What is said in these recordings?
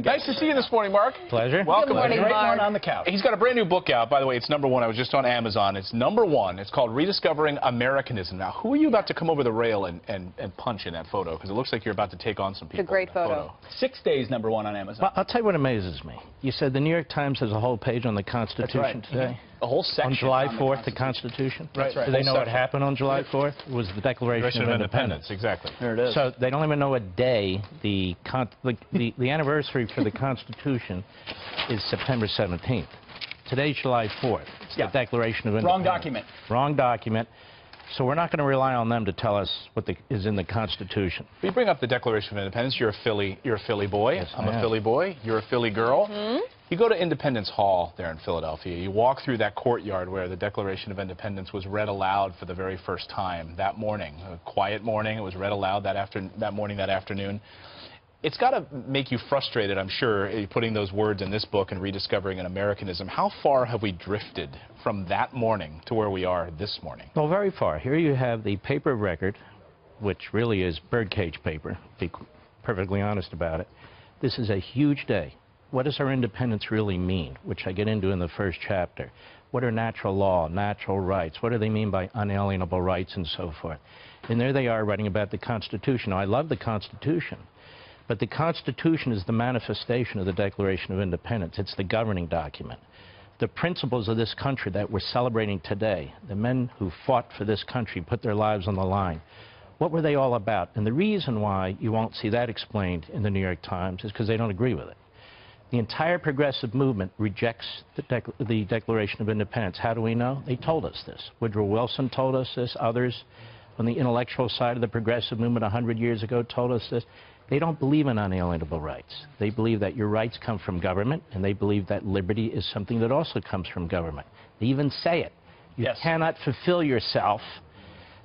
Nice to see you this morning, Mark. Pleasure. Welcome. Good morning, Great Mark. one on the couch. He's got a brand new book out, by the way. It's #1. I was just on Amazon. It's #1. It's called Rediscovering Americanism. Now, who are you about to come over the rail and punch in that photo? Because it looks like you're about to take on some people. It's a great photo. 6 days #1 on Amazon. Well, I'll tell you what amazes me. You said the New York Times has a whole page on the Constitution today. A whole section. On July 4th, the Constitution. That's right. Do they know what happened on July 4th? It was the Declaration of Independence. Exactly. There it is. So they don't even know what day the anniversary for the Constitution is September 17th. Today's July 4th. It's the Declaration of Independence. Wrong document. Wrong document. So we're not going to rely on them to tell us what is in the Constitution. You bring up the Declaration of Independence. You're a Philly boy. Yes, I'm a Philly boy. You're a Philly girl. Mm-hmm. You go to Independence Hall there in Philadelphia. You walk through that courtyard where the Declaration of Independence was read aloud for the very first time that morning. A quiet morning. It was read aloud that afternoon. It's got to make you frustrated, I'm sure, putting those words in this book and rediscovering an Americanism. How far have we drifted from that morning to where we are this morning? Well, very far. Here you have the paper of record, which really is birdcage paper, to be perfectly honest about it. This is a huge day. What does our independence really mean, which I get into in the first chapter? What are natural law, natural rights? What do they mean by unalienable rights and so forth? And there they are writing about the Constitution. Now, I love the Constitution. But the Constitution is the manifestation of the Declaration of Independence. It's the governing document. The principles of this country that we're celebrating today, the men who fought for this country, put their lives on the line, what were they all about? And the reason why you won't see that explained in the New York Times is because they don't agree with it. The entire progressive movement rejects the Declaration of Independence. How do we know? They told us this. Woodrow Wilson told us this. Others on the intellectual side of the progressive movement 100 years ago told us this. They don't believe in unalienable rights. They believe that your rights come from government, and they believe that liberty is something that also comes from government. They even say it. You cannot fulfill yourself.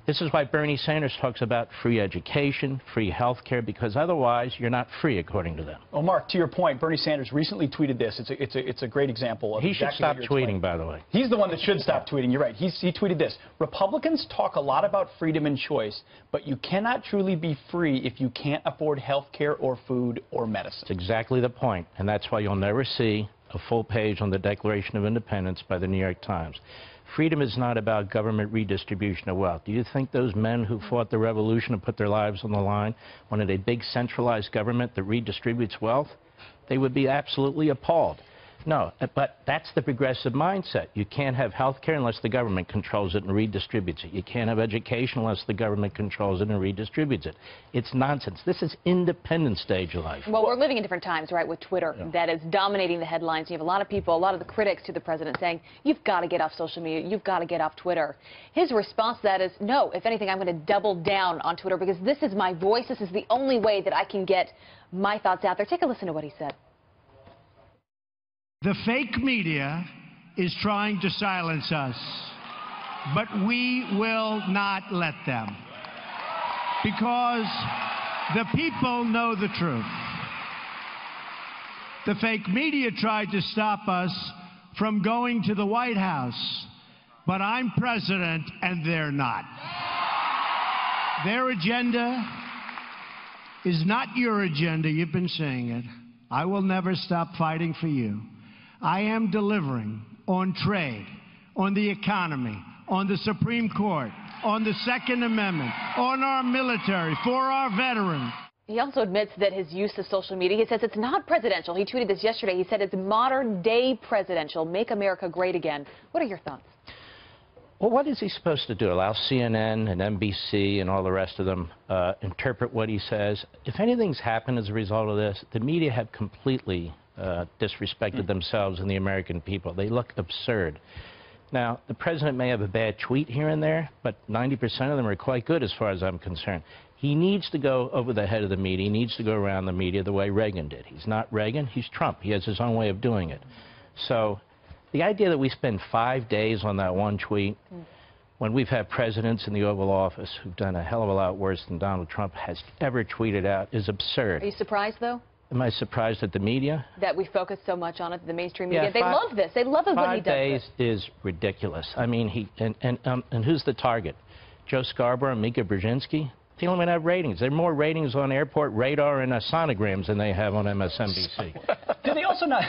This is why Bernie Sanders talks about free education, free health care, because otherwise you're not free, according to them. Well, Mark, to your point, Bernie Sanders recently tweeted this. It's a great example of He should stop tweeting, by the way. He's the one that should stop tweeting. You're right. He tweeted this. Republicans talk a lot about freedom and choice, but you cannot truly be free if you can't afford health care or food or medicine. That's exactly the point, and that's why you'll never see a full page on the Declaration of Independence by the New York Times. Freedom is not about government redistribution of wealth. Do you think those men who fought the revolution and put their lives on the line wanted a big centralized government that redistributes wealth? They would be absolutely appalled. No, but that's the progressive mindset. You can't have health care unless the government controls it and redistributes it. You can't have education unless the government controls it and redistributes it. It's nonsense. This is Independence Day, July 4th. Well, we're living in different times, right, with Twitter. That is dominating the headlines. You have a lot of people, a lot of the critics to the president saying, you've got to get off social media, you've got to get off Twitter. His response to that is, no, if anything, I'm going to double down on Twitter because this is my voice. This is the only way that I can get my thoughts out there. Take a listen to what he said. The fake media is trying to silence us, but we will not let them, because the people know the truth. The fake media tried to stop us from going to the White House, but I'm president and they're not. Their agenda is not your agenda. You've been saying it. I will never stop fighting for you. I am delivering on trade, on the economy, on the Supreme Court, on the Second Amendment, on our military, for our veterans. He also admits that his use of social media, he says it's not presidential. He tweeted this yesterday. He said it's modern-day presidential. Make America great again. What are your thoughts? Well, what is he supposed to do? Allow CNN and NBC and all the rest of them interpret what he says? If anything's happened as a result of this, the media have completely disrespected themselves and the American people. They look absurd. Now, the president may have a bad tweet here and there, but 90% of them are quite good as far as I'm concerned. He needs to go over the head of the media. He needs to go around the media the way Reagan did. He's not Reagan, he's Trump. He has his own way of doing it. So the idea that we spend 5 days on that one tweet when we've had presidents in the Oval Office who've done a hell of a lot worse than Donald Trump has ever tweeted out is absurd. Are you surprised, though? Am I surprised at the media? That we focus so much on it, the mainstream media. Yeah, they love this. They love it when he does 5 days this. is ridiculous. I mean, and who's the target? Joe Scarborough and Mika Brzezinski? They don't even have ratings. There are more ratings on Airport Radar and sonograms than they have on MSNBC. Do they also not...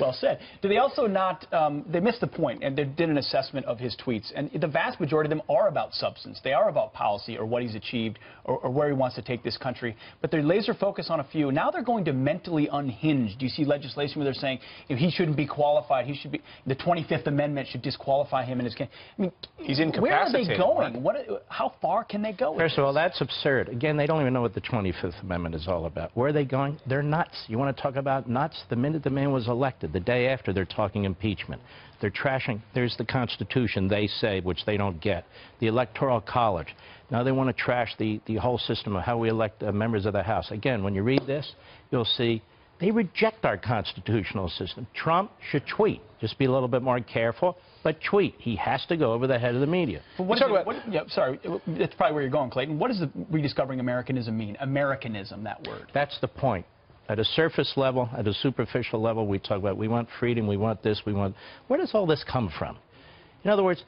Well said. Do they also not, they missed the point, and they did an assessment of his tweets, and the vast majority of them are about substance. They are about policy or what he's achieved or where he wants to take this country, but they're laser focused on a few. Now they're going to mentally unhinge. Do you see legislation where they're saying he shouldn't be qualified, he should be, the 25th Amendment should disqualify him in his case? I mean, he's incapacitated. Where are they going? How far can they go with First of all, that's absurd. Again, they don't even know what the 25th Amendment is all about. Where are they going? They're nuts. You want to talk about nuts? The minute the man was elected, the day after, they're talking impeachment. They're trashing. There's the Constitution, they say, which they don't get. The Electoral College. Now they want to trash the whole system of how we elect members of the House. Again, when you read this, you'll see they reject our constitutional system. Trump should tweet. Just be a little bit more careful, but tweet. He has to go over the head of the media. Sorry, that's probably where you're going, Clayton. What does the rediscovering Americanism mean? Americanism, that word. That's the point. At a surface level, at a superficial level, we talk about we want freedom, we want this, we want... Where does all this come from? In other words,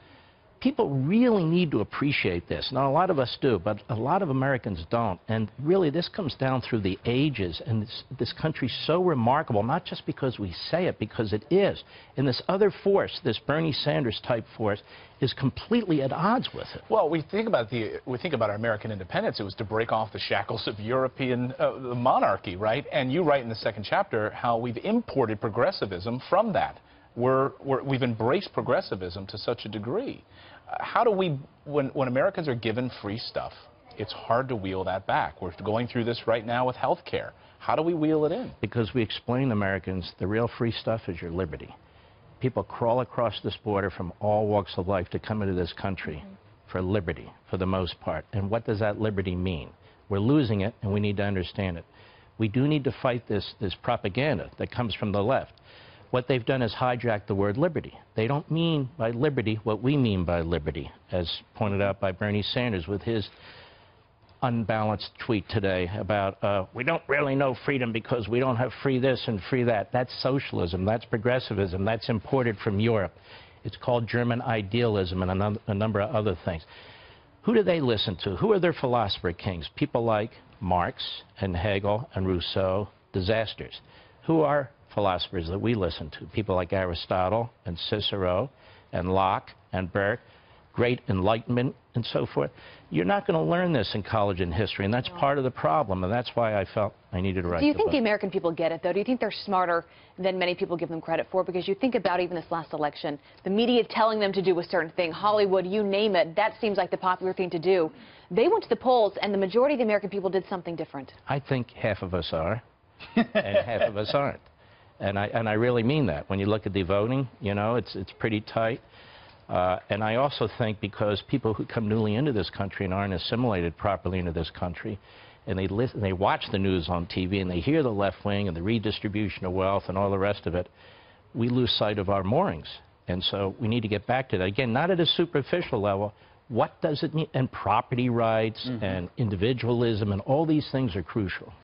people really need to appreciate this. Now, a lot of us do, but a lot of Americans don't. And really, this comes down through the ages. And this country's so remarkable, not just because we say it, because it is. And this other force, this Bernie Sanders-type force, is completely at odds with it. Well, we think about our American independence. It was to break off the shackles of European monarchy, right? And you write in the second chapter how we've imported progressivism from that. We've embraced progressivism to such a degree. How do we, when Americans are given free stuff, it's hard to wheel that back. We're going through this right now with health care. How do we wheel it in? Because we explain to Americans the real free stuff is your liberty. People crawl across this border from all walks of life to come into this country for liberty, for the most part. And what does that liberty mean? We're losing it, and we need to understand it. We do need to fight this propaganda that comes from the left. What they've done is hijack the word liberty. They don't mean by liberty what we mean by liberty, as pointed out by Bernie Sanders with his unbalanced tweet today about we don't really know freedom because we don't have free this and free that. That's socialism. That's progressivism. That's imported from Europe. It's called German idealism and a number of other things. Who do they listen to? Who are their philosopher kings? People like Marx and Hegel and Rousseau, disasters. Who are philosophers that we listen to? People like Aristotle and Cicero and Locke and Burke, great Enlightenment and so forth. You're not going to learn this in college and history, and that's part of the problem, and that's why I felt I needed to write the book. Do you think the American people get it, though? Do you think they're smarter than many people give them credit for? Because you think about even this last election, the media telling them to do a certain thing, Hollywood, you name it, that seems like the popular thing to do. They went to the polls, and the majority of the American people did something different. I think half of us are, and half of us aren't. And I really mean that. When you look at the voting, you know, it's pretty tight. And I also think because people who come newly into this country and aren't assimilated properly into this country, and they listen, they watch the news on TV, and they hear the left wing and the redistribution of wealth and all the rest of it, we lose sight of our moorings. And so we need to get back to that. Again, not at a superficial level. What does it mean? And property rights and individualism and all these things are crucial.